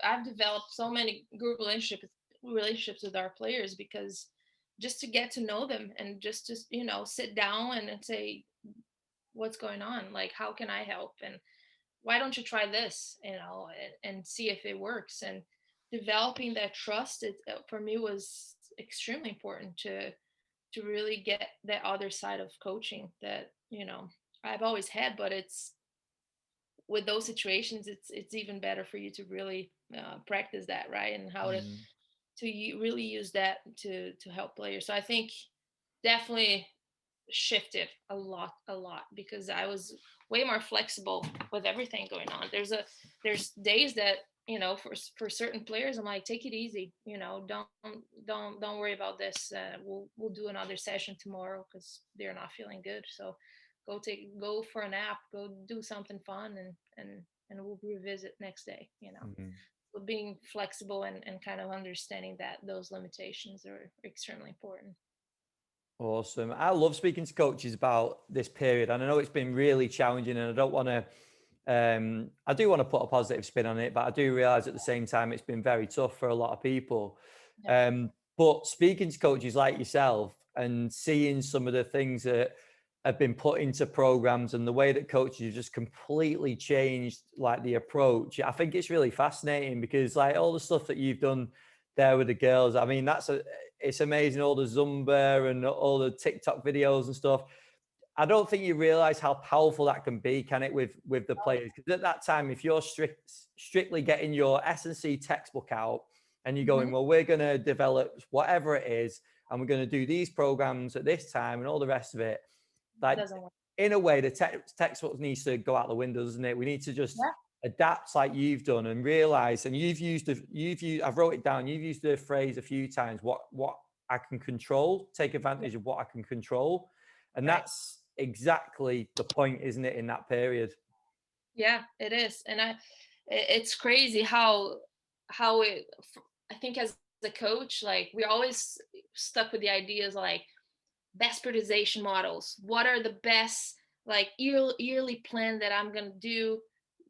I've developed so many group relationships with our players, because just to get to know them, and just to sit down and say what's going on, like how can I help, and why don't you try this, and see if it works. And developing that trust, for me was extremely important to really get that other side of coaching that I've always had. But it's, with those situations, it's even better for you to really practice that, right, and how Mm, really use that to help players. So I think definitely shifted a lot, because I was way more flexible with everything going on. There's days that, for certain players, I'm like, take it easy, don't worry about this. We'll do another session tomorrow because they're not feeling good. So go for a nap, go do something fun, and we'll revisit next day, you know. Mhm. But being flexible and kind of understanding that those limitations are extremely important. Awesome. I love speaking to coaches about this period. And I know it's been really challenging, and I don't want to, I do want to put a positive spin on it, but I do realize at the same time it's been very tough for a lot of people. Definitely. But speaking to coaches like yourself and seeing some of the things that have been put into programs and the way that coaches have just completely changed like the approach, I think it's really fascinating because like all the stuff that you've done there with the girls, I mean, it's amazing, all the Zumba and all the TikTok videos and stuff. I don't think you realize how powerful that can be, can it, with the Oh, players? Because at that time, if you're strictly getting your S&C textbook out and you're yeah. going, well, we're going to develop whatever it is, and we're going to do these programs at this time and all the rest of it. Like, Doesn't work. in a way, the textbook needs to go out the window, doesn't it? We need to just Yeah. adapt like you've done and realize. And I've wrote it down. You've used the phrase a few times. What I can control, take Yeah. advantage of what I can control, and Right. that's exactly the point, isn't it? In that period. Yeah, it is. And it's crazy how I think as a coach, like we're always stuck with the ideas like best periodization models. What are the best like yearly plan that I'm gonna do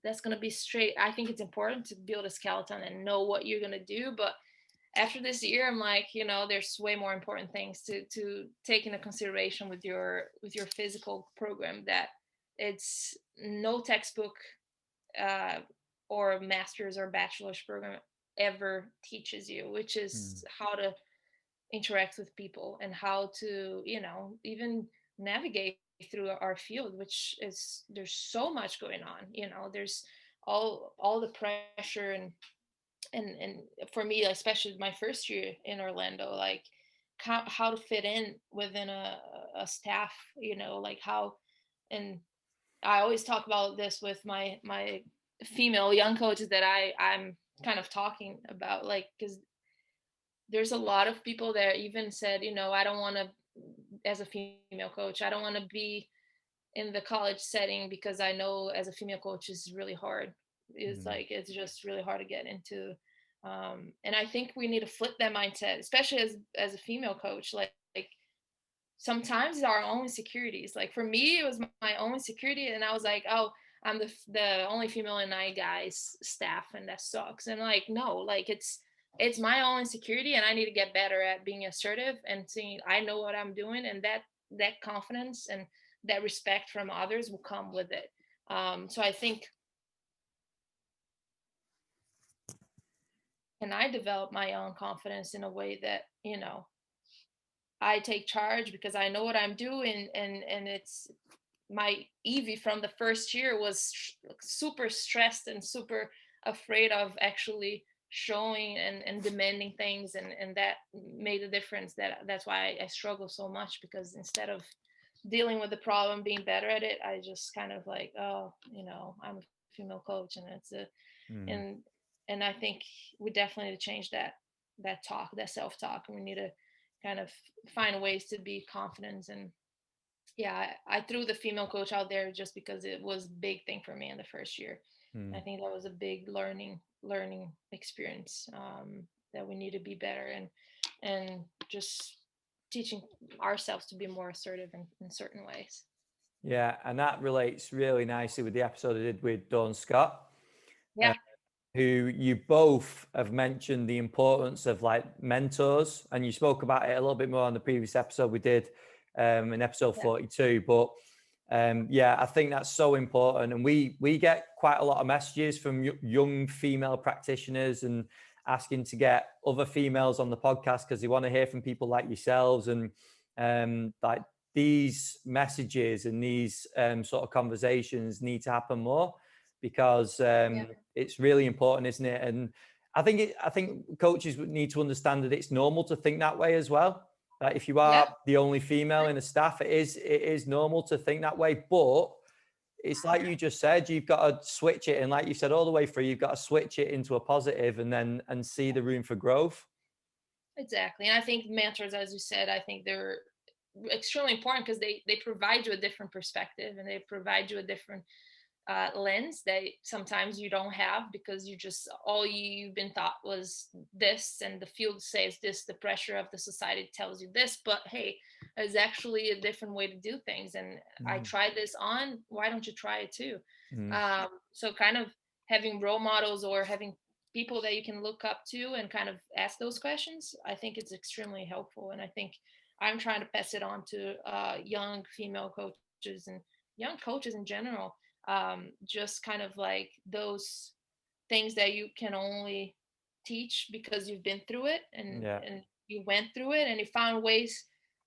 that's gonna be straight? I think it's important to build a skeleton and know what you're gonna do. But after this year, I'm like, you know, there's way more important things to take into consideration with your physical program, that it's no textbook uh, or master's or bachelor's program ever teaches you, which is Mm, how to interact with people and how to, you know, even navigate through our field, which is there's so much going on. You know, there's all the pressure and for me, especially my first year in Orlando, like how to fit in within a staff, you know, like how. And I always talk about this with my female young coaches that I'm kind of talking about, like, because there's a lot of people that even said, you know, I don't want to, as a female coach, I don't want to be in the college setting because I know as a female coach is really hard. It's mm, like it's just really hard to get into. And I think we need to flip that mindset, especially as a female coach. Like sometimes it's our own insecurities. Like for me, it was my own insecurity, and I was like, oh, I'm the only female in my guys staff, and that sucks. And like, no, like it's my own insecurity, and I need to get better at being assertive and seeing I know what I'm doing, and that confidence and that respect from others will come with it. So I think, and I develop my own confidence in a way that, you know, I take charge because I know what I'm doing, and it's my Evie from the first year was super stressed and super afraid of actually showing and demanding things, and that made a difference. That's why I struggle so much, because instead of dealing with the problem, being better at it, I just kind of like, oh, you know, I'm a female coach, and it's a mm. and and I think we definitely need to change that talk, that self-talk, and we need to kind of find ways to be confident. And yeah, I threw the female coach out there just because it was a big thing for me in the first year. I Mm. think that was a big learning experience, that we need to be better and just teaching ourselves to be more assertive in certain ways. Yeah, and that relates really nicely with the episode I did with Dawn Scott, uh, Yeah, who you both have mentioned the importance of like mentors, and you spoke about it a little bit more on the previous episode we did, in episode yeah, 42. But yeah, I think that's so important, and we get quite a lot of messages from young female practitioners and asking to get other females on the podcast because they want to hear from people like yourselves, and like these messages and these sort of conversations need to happen more because yeah, it's really important, isn't it? And I think coaches need to understand that it's normal to think that way as well. Like if you yeah. are the only female in a staff, it is normal to think that way. But it's like you just said, you've got to switch it, and like you said all the way through, you've got to switch it into a positive, and see the room for growth. Exactly. And I think mentors, as you said, I think they're extremely important because they provide you a different perspective, and they provide you a different lens that sometimes you don't have, because you just all you've been taught was this, and the field says this, the pressure of the society tells you this, but hey, there's actually a different way to do things, and I Mm, tried this on, why don't you try it too? mm, So kind of having role models or having people that you can look up to and kind of ask those questions, I think it's extremely helpful. And I think I'm trying to pass it on to young female coaches and young coaches in general. Just kind of like those things that you can only teach because you've been through it, yeah, and you went through it and you found ways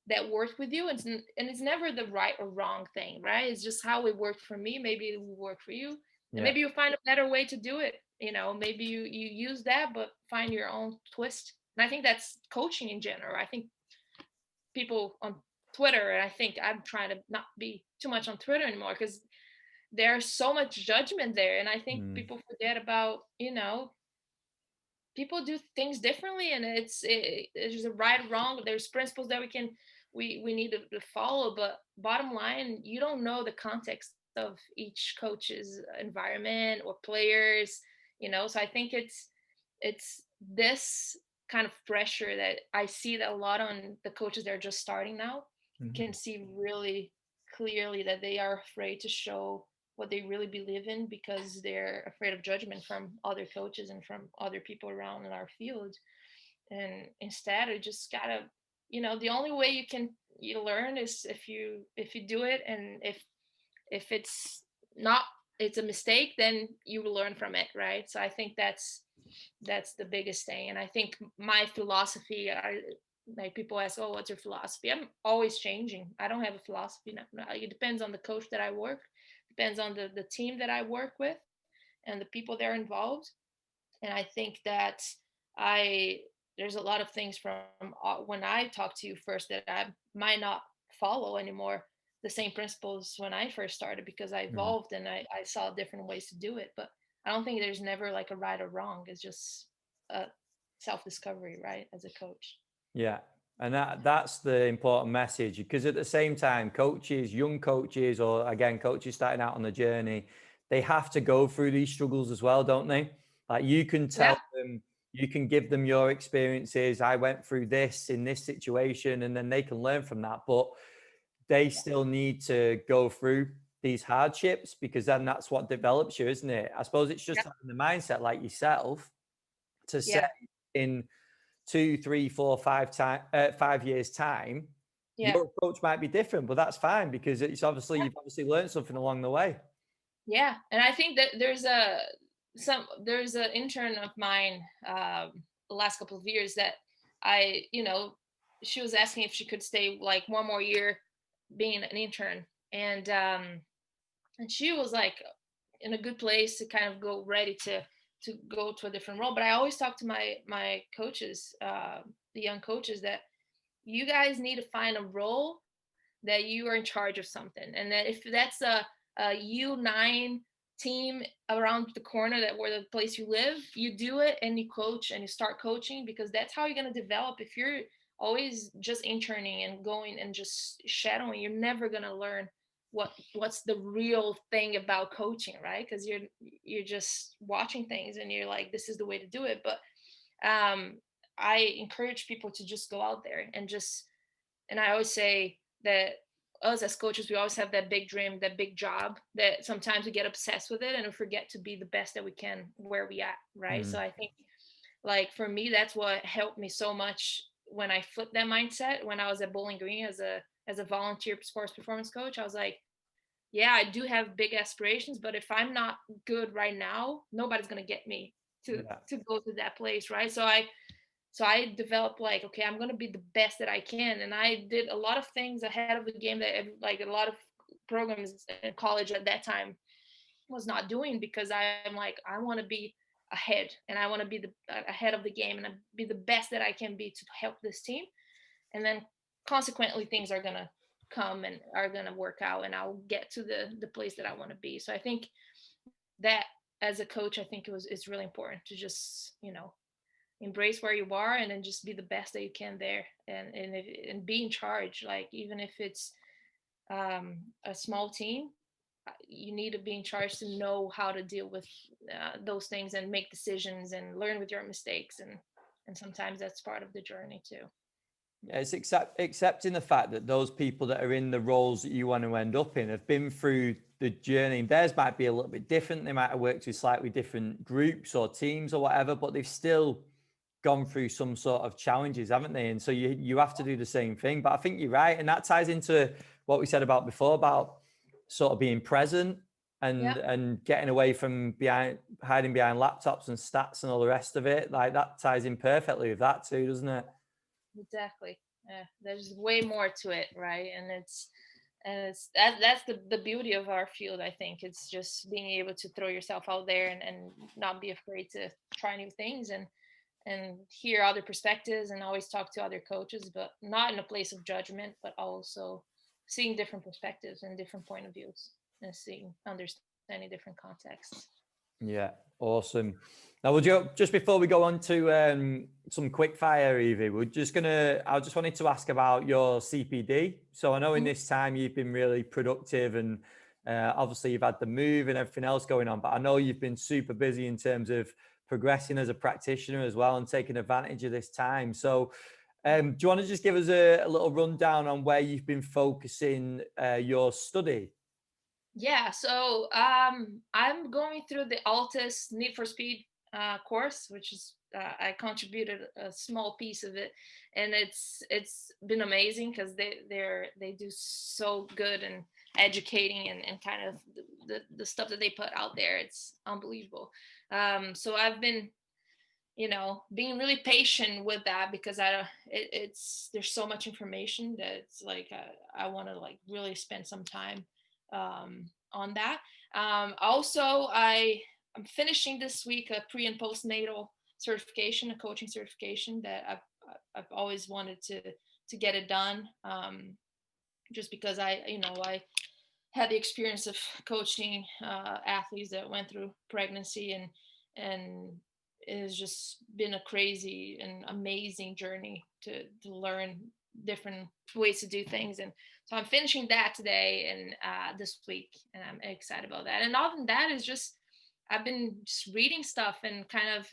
that worked with you. And it's never the right or wrong thing, right? It's just how it worked for me, maybe it will work for you, and yeah, maybe you find a better way to do it. Maybe you use that but find your own twist. And I think that's coaching in general. I think people on Twitter, and I think I'm trying to not be too much on Twitter anymore, because there's so much judgment there, and I think mm, people forget about, people do things differently, and there's a right or wrong, there's principles that we need to follow, but bottom line, you don't know the context of each coach's environment or players. So I think it's this kind of pressure that I see that a lot on the coaches that are just starting now. You mm, can see really clearly that they are afraid to show what they really believe in, because they're afraid of judgment from other coaches and from other people around in our field. And instead, I just gotta, the only way you learn is if you do it, and if not it's a mistake, then you will learn from it, right? So I think that's the biggest thing. And I think my philosophy, like people ask, oh, what's your philosophy? I'm always changing. I don't have a philosophy. It depends on the coach that I work, depends on the team that I work with and the people that are involved. And I think that I there's a lot of things from when I talk to you first that I might not follow anymore, the same principles when I first started, because I mm. evolved and I saw different ways to do it. But I don't think there's never like a right or wrong. It's just a self-discovery, right, as a coach. Yeah. And that's the important message, because at the same time, coaches, young coaches, or again, coaches starting out on the journey, they have to go through these struggles as well, don't they? Like you can Yeah, tell them, you can give them your experiences. I went through this in this situation, and then they can learn from that. But they still need to go through these hardships, because then that's what develops you, isn't it? I suppose it's just yeah, having the mindset like yourself to say yeah, in 5 years time, yeah, your approach might be different, but that's fine, because it's obviously you've obviously learned something along the way. yeah. And I think that there's an intern of mine, the last couple of years, that she was asking if she could stay like one more year being an intern. And she was like in a good place to kind of go ready to go to a different role. But I always talk to my coaches, the young coaches, that you guys need to find a role that you are in charge of something, and that if that's a U9 team around the corner, that where the place you live, you do it and you coach and you start coaching, because that's how you're going to develop. If you're always just interning and going and just shadowing, you're never going to learn what's the real thing about coaching, right? Because you're just watching things and you're like, this is the way to do it. But I encourage people to just go out there and just, and I always say that us as coaches, we always have that big dream, that big job, that sometimes we get obsessed with it and we forget to be the best that we can where we at, right? So Mm, I think, like, for me, that's what helped me so much when I flipped that mindset when I was at Bowling Green as a volunteer sports performance coach. I was like, yeah, I do have big aspirations, but if I'm not good right now, nobody's gonna get me to yeah. to go to that place, right? So I developed, like, okay, I'm gonna be the best that I can, and I did a lot of things ahead of the game that like a lot of programs in college at that time was not doing, because I'm like, I want to be ahead, and I want to be the ahead of the game, and be the best that I can be to help this team, and then consequently things are gonna come and are gonna work out, and I'll get to the place that I want to be. So I think that as a coach, I think it's really important to just embrace where you are, and then just be the best that you can there, and be in charge, like even if it's a small team, you need to be in charge to know how to deal with those things and make decisions and learn with your mistakes, and sometimes that's part of the journey too. Yeah, it's accepting the fact that those people that are in the roles that you want to end up in have been through the journey. Theirs might be a little bit different. They might have worked with slightly different groups or teams or whatever, but they've still gone through some sort of challenges, haven't they? And so you have to do the same thing. But I think you're right, and that ties into what we said about before about sort of being present Yeah, and getting away from hiding behind laptops and stats and all the rest of it. Like that ties in perfectly with that too, doesn't it? exactly. Yeah, there's way more to it, right? And it's that's the beauty of our field. I think it's just being able to throw yourself out there and not be afraid to try new things and hear other perspectives and always talk to other coaches, but not in a place of judgment, but also seeing different perspectives and different point of views and seeing understanding different contexts. Yeah, awesome. Now, would you just before we go on to some quick fire, Evie, I just wanted to ask about your CPD. So I know in Mhm. this time you've been really productive and obviously you've had the move and everything else going on, but I know you've been super busy in terms of progressing as a practitioner as well and taking advantage of this time. So do you want to just give us a little rundown on where you've been focusing your study? Yeah, so I'm going through the Altus Need for Speed course, which is I contributed a small piece of it, and it's been amazing because they do so good and educating and kind of the stuff that they put out there. It's unbelievable. So I've been being really patient with that because I don't it's there's so much information that it's like I want to like really spend some time on that. Also, I'm finishing this week a pre and postnatal certification, a coaching certification that I've always wanted to get it done, just because I had the experience of coaching athletes that went through pregnancy, and it has just been a crazy and amazing journey to learn different ways to do things. And so I'm finishing that today and this week, and I'm excited about that. And other than that is just I've been just reading stuff and kind of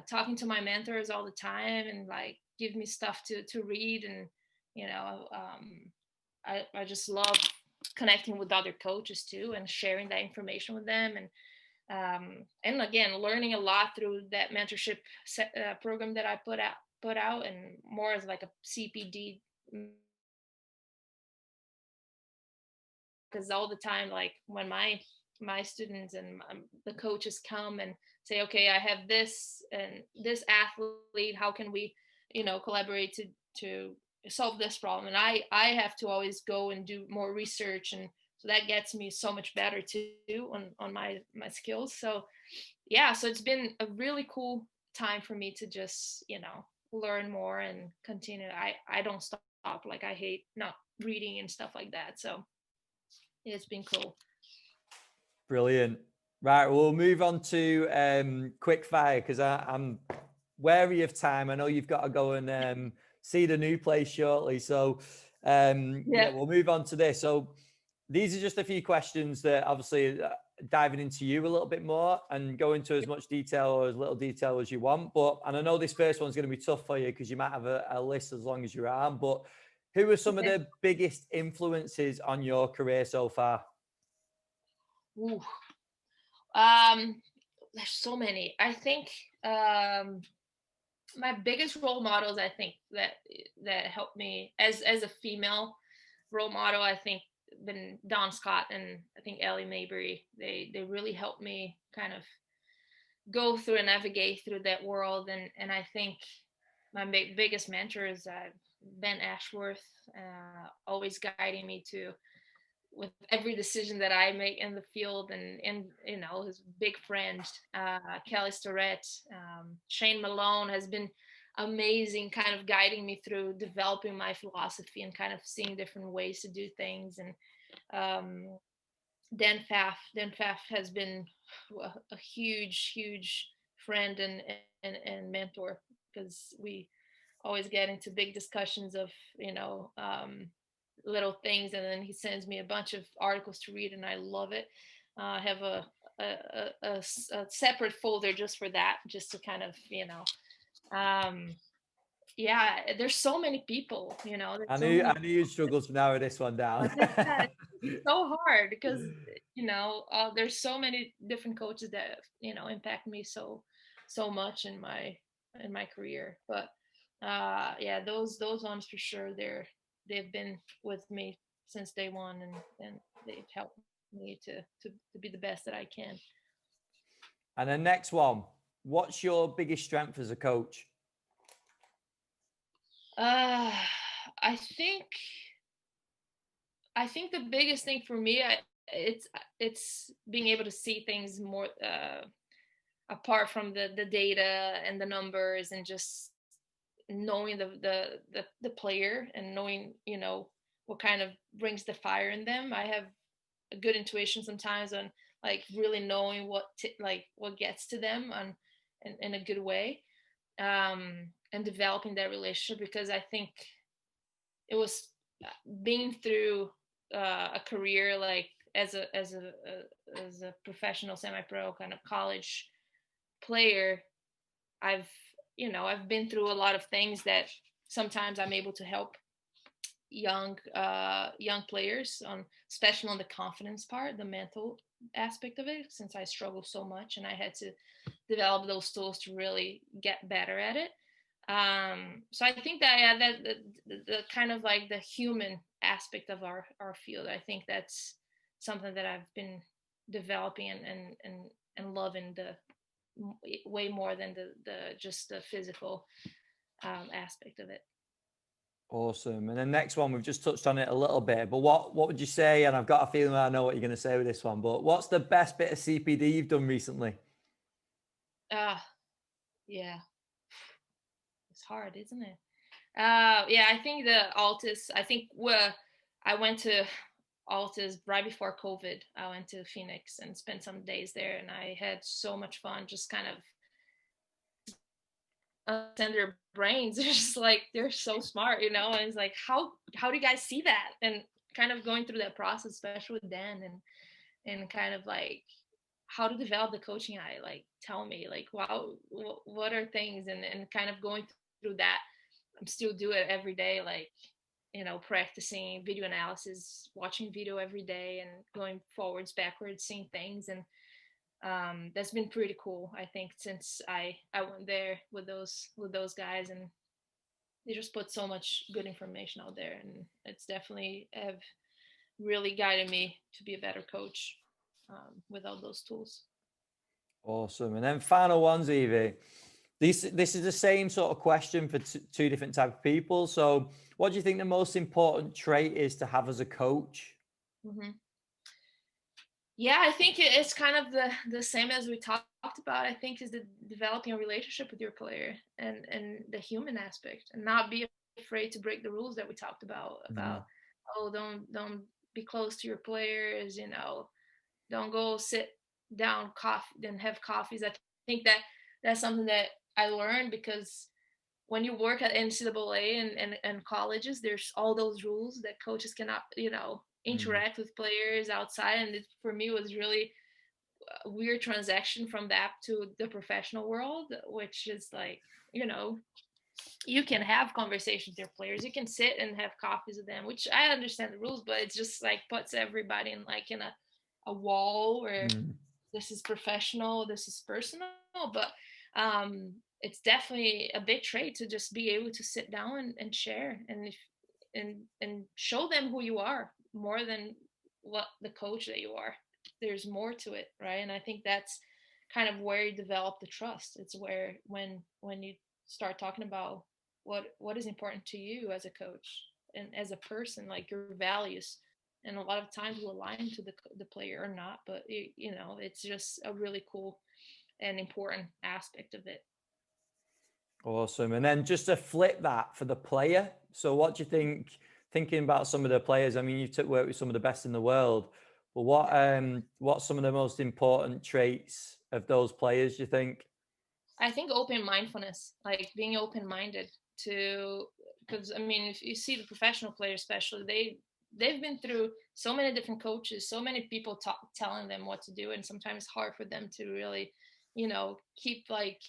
talking to my mentors all the time and like give me stuff to read. And you know I just love connecting with other coaches too and sharing that information with them, and again learning a lot through that mentorship program that I put out and more as like a CPD, because all the time like when my students and the coaches come and say, okay, I have this and this athlete, how can we collaborate to solve this problem, and I have to always go and do more research, and so that gets me so much better too on my skills. So yeah, so it's been a really cool time for me to just learn more and continue. I don't stop. Like I hate not reading and stuff like that, so it's been cool. Brilliant. Right, we'll move on to quick fire because I'm wary of time. I know you've got to go and see the new place shortly. So yeah, Yeah. we'll move on to this. So these are just a few questions that obviously diving into you a little bit more and go into as much detail or as little detail as you want. And I know this first one's going to be tough for you because you might have a list as long as your arm. But who are some of Okay. the biggest influences on your career so far? Ooh. Um, there's so many. I think um, my biggest role models, I think that helped me as a female role model, I think been Don Scott and I think Ellie Mabry. They really helped me kind of go through and navigate through that world. And I think my biggest mentor is Ben Ashworth, always guiding me to with every decision that I make in the field, and his big friend Kelly Starrett, Shane Malone has been amazing, kind of guiding me through developing my philosophy and kind of seeing different ways to do things. And um, Dan Pfaff has been a huge friend and mentor, because we always get into big discussions of you know um, little things, and then he sends me a bunch of articles to read, and I love it. I have a separate folder just for that, just to kind of, um, yeah. There's so many people, there's I so knew many I knew you'd struggle to narrow this one down. yeah, it's so hard because there's so many different coaches that impact me so much in my career. But yeah, those ones for sure. They've been with me since day one, and they've helped me to be the best that I can. And the next one, what's your biggest strength as a coach? Uh, I think I think the biggest thing for me, it's being able to see things more apart from the data and the numbers, and just knowing the player, and knowing what kind of brings the fire in them. I have a good intuition sometimes on, like, really knowing like what gets to them on in a good way, and developing that relationship, because I think it was being through a career, like as a professional semi-pro kind of college player. I've I've been through a lot of things that sometimes I'm able to help young players on, especially on the confidence part, the mental aspect of it, since I struggle so much and I had to develop those tools to really get better at it. So I think that, yeah, that the kind of like the human aspect of our field, I think that's something that I've been developing and loving the way more than the just the physical aspect of it. Awesome. And the next one, we've just touched on it a little bit, but what would you say? And I've got a feeling I know what you're going to say with this one, but what's the best bit of CPD you've done recently? Ah, yeah, it's hard, isn't it? Yeah, I think the Altus. I think I went to Altus right before COVID. I went to Phoenix and spent some days there, and I had so much fun. Just kind of understand their brains. They're just like, they're so smart, And it's like, how do you guys see that? And kind of going through that process, especially with Dan, and kind of like how to develop the coaching eye. Like, tell me, like, wow, what are things, and kind of going through that. I'm still do it every day, like, practicing video analysis, watching video every day, and going forwards, backwards, seeing things, and that's been pretty cool. I think since I went there with those guys, and they just put so much good information out there, and it's definitely have really guided me to be a better coach without those tools. Awesome. And then final ones, Evie. This is the same sort of question for two different type of people. So what do you think the most important trait is to have as a coach? Mm-hmm. Yeah, I think it's kind of the same as we talked about. I think is the developing a relationship with your player, and the human aspect, and not be afraid to break the rules that we talked about, oh, don't be close to your players, don't go sit down coffee and have coffees. I think that's something that I learned, because when you work at NCAA and colleges, there's all those rules that coaches cannot, Mm. interact with players outside. And it, for me, was really a weird transaction from that to the professional world, which is like, you can have conversations with your players, you can sit and have coffees with them, which I understand the rules, but it's just like puts everybody in like in a wall where Mm. this is professional, this is personal. But it's definitely a big trait to just be able to sit down and share, and show them who you are more than what the coach that you are. There's more to it, right? And I think that's kind of where you develop the trust. It's where when you start talking about what is important to you as a coach and as a person, like your values, and a lot of times will align to the player or not, but it's just a really cool and important aspect of it. Awesome. And then just to flip that for the player. So what do you think, thinking about some of the players? I mean, you took work with some of the best in the world, but what's some of the most important traits of those players, do you think? I think open mindfulness, like being open minded to, because I mean, if you see the professional players, especially, they've been through so many different coaches, so many people telling them what to do, and sometimes it's hard for them to really, keep like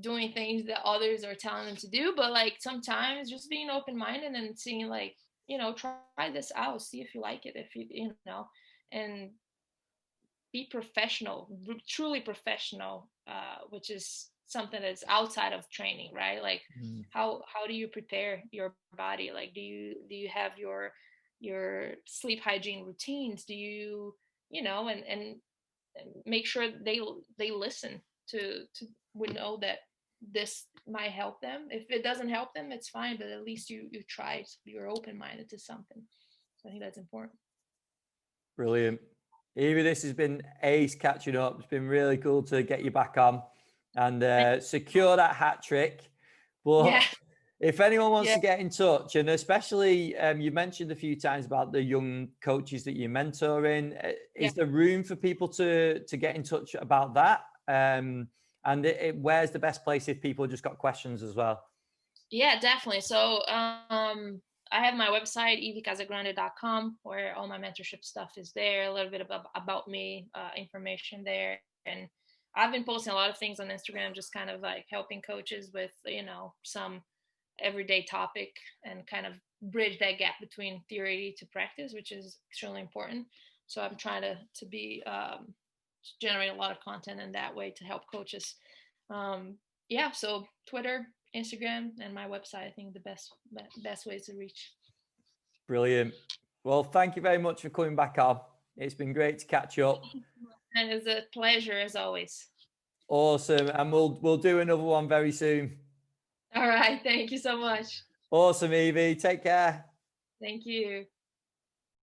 doing things that others are telling them to do. But like sometimes just being open minded and seeing like, try this out, see if you like it, if and be professional, truly professional, which is something that's outside of training, right? Like Mm. how do you prepare your body? Like do you have your sleep hygiene routines? Do you and make sure they listen to would know that this might help them. If it doesn't help them, it's fine, but at least you tried, you're open minded to something. So I think that's important. Brilliant. Evie, this has been ace catching up. It's been really cool to get you back on and secure that hat trick. Yeah. But if anyone wants Yeah. to get in touch, and especially you mentioned a few times about the young coaches that you're mentoring, Yeah. is there room for people to get in touch about that? And where's the best place if people just got questions as well? Yeah, definitely. So I have my website, evcasagrande.com, where all my mentorship stuff is there, a little bit about me, information there. And I've been posting a lot of things on Instagram, just kind of like helping coaches with, some everyday topic and kind of bridge that gap between theory to practice, which is extremely important. So I'm trying to be generate a lot of content in that way to help coaches. Um, yeah, so Twitter, Instagram, and my website, I think the best ways to reach. Brilliant. Well, thank you very much for coming back on. It's been great to catch up. And it's a pleasure as always. Awesome. And we'll do another one very soon. All right, thank you so much. Awesome, Evie. Take care. Thank you.